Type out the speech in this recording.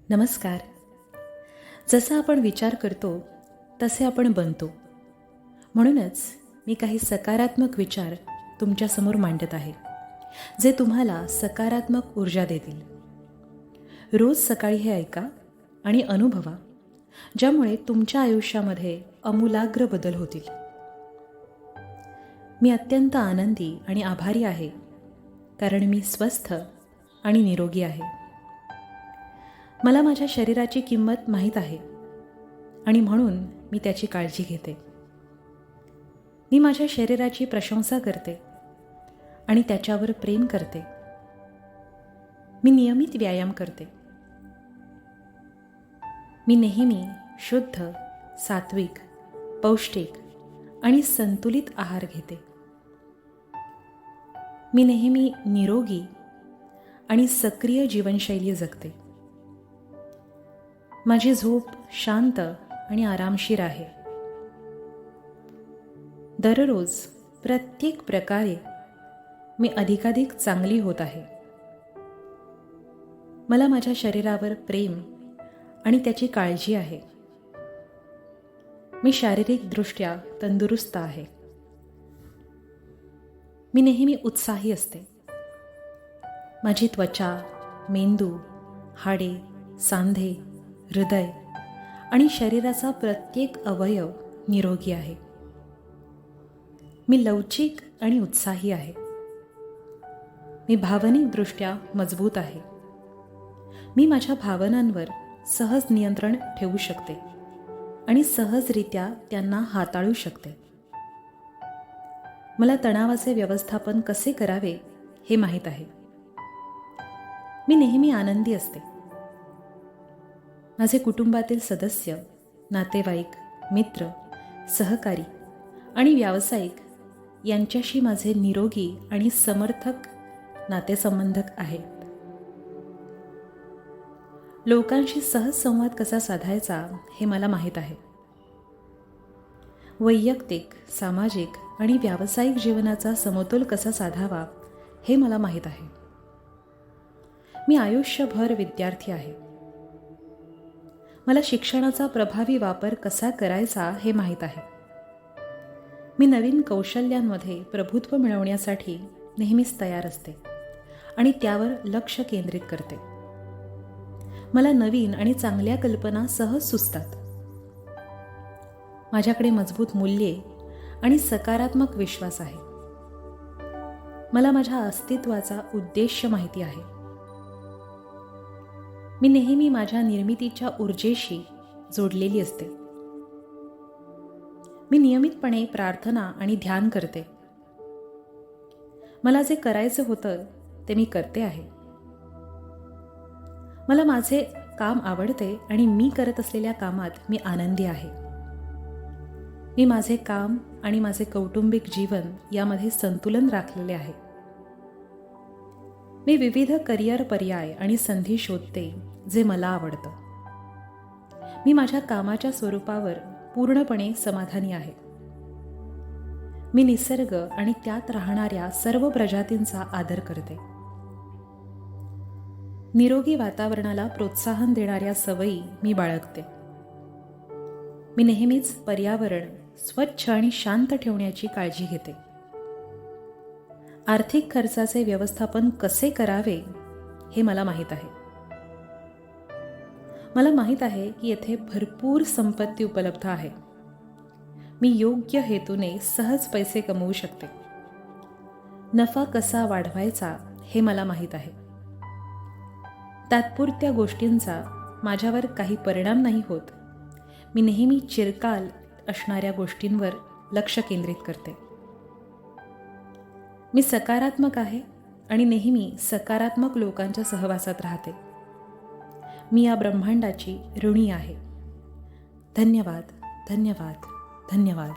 नमस्कार. जसा आपण विचार करतो तसे आपण बनतो. म्हणूनच मी काही सकारात्मक विचार तुमच्यासमोर मांडत आहे, जे तुम्हाला सकारात्मक ऊर्जा देतील. रोज सकाळी हे ऐका आणि अनुभवा, ज्यामुळे तुमच्या आयुष्यामध्ये आमूलाग्र बदल होतील. मी अत्यंत आनंदी आणि आभारी आहे, कारण मी स्वस्थ आणि निरोगी आहे. मला माझ्या शरीराची किंमत माहीत आहे आणि म्हणून मी त्याची काळजी घेते. मी माझ्या शरीराची प्रशंसा करते आणि त्याच्यावर प्रेम करते. मी नियमित व्यायाम करते. मी नेहमी शुद्ध, सात्विक, पौष्टिक आणि संतुलित आहार घेते. मी नेहमी निरोगी आणि सक्रिय जीवनशैली जगते. माझी झोप शांत आणि आरामशीर आहे. दररोज प्रत्येक प्रकारे मी अधिकाधिक चांगली होत आहे. मला माझ्या शरीरावर प्रेम आणि त्याची काळजी आहे. मी शारीरिकदृष्ट्या तंदुरुस्त आहे. मी नेहमी उत्साही असते. माझी त्वचा, मेंदू, हाडे, सांधे, हृदय आणि शरीराचा प्रत्येक अवयव निरोगी आहे. मी लवचिक आणि उत्साही आहे. मी भावनिकदृष्ट्या मजबूत आहे. मी माझ्या भावनांवर सहज नियंत्रण ठेवू शकते आणि सहजरित्या त्यांना हाताळू शकते. मला तणावाचे व्यवस्थापन कसे करावे हे माहीत आहे. मी नेहमी आनंदी असते. माझे कुटुंबातील सदस्य, नातेवाईक, मित्र, सहकारी आणि व्यावसायिक यांच्याशी माझे निरोगी आणि समर्थक नातेसंबंध आहेत. लोकांशी सहज संवाद कसा साधायचा हे मला माहीत आहे. वैयक्तिक, सामाजिक आणि व्यावसायिक जीवनाचा समतोल कसा साधावा हे मला माहीत आहे. मी आयुष्यभर विद्यार्थी आहे. मला शिक्षणाचा प्रभावी वापर कसा करायचा हे माहीत आहे. मी नवीन कौशल्यांमध्ये प्रभुत्व मिळवण्यासाठी नेहमीच तयार असते आणि त्यावर लक्ष केंद्रित करते. मला नवीन आणि चांगल्या कल्पना सहज सुचतात. माझ्याकडे मजबूत मूल्ये आणि सकारात्मक विश्वास आहे. मला माझ्या अस्तित्वाचा उद्देश माहिती आहे. मी नेहमी माझ्या निर्मितीच्या ऊर्जेशी जोडलेली असते. मी नियमितपणे प्रार्थना आणि ध्यान करते. मला जे करायचं होतं ते मी करते आहे. मला माझे काम आवडते आणि मी करत असलेल्या कामात मी आनंदी आहे. मी माझे काम आणि माझे कौटुंबिक जीवन यामध्ये संतुलन राखलेले आहे. मी विविध करिअर पर्याय आणि संधी शोधते जे मला आवडतं. मी माझ्या कामाच्या स्वरूपावर पूर्णपणे समाधानी आहे. मी निसर्ग आणि त्यात राहणाऱ्या सर्व प्रजातींचा आदर करते. निरोगी वातावरणाला प्रोत्साहन देणाऱ्या सवयी मी बाळगते. मी नेहमीच पर्यावरण स्वच्छ आणि शांत ठेवण्याची काळजी घेते. आर्थिक खर्चाचे व्यवस्थापन कसे करावे हे मला माहीत आहे. मला माहीत आहे की येथे भरपूर संपत्ती उपलब्ध आहे. मी योग्य हेतूने सहज पैसे कमवू शकते. नफा कसा वाढवायचा हे मला माहीत आहे. तात्पुरत्या गोष्टींचा माझ्यावर काही परिणाम नाही होत. मी नेहमी चिरकाल असणाऱ्या गोष्टींवर लक्ष केंद्रित करते. मी सकारात्मक आहे आणि नेहमी सकारात्मक लोकांच्या सहवासात राहते. मी या ब्रह्मांडाची ऋणी आहे. धन्यवाद, धन्यवाद, धन्यवाद.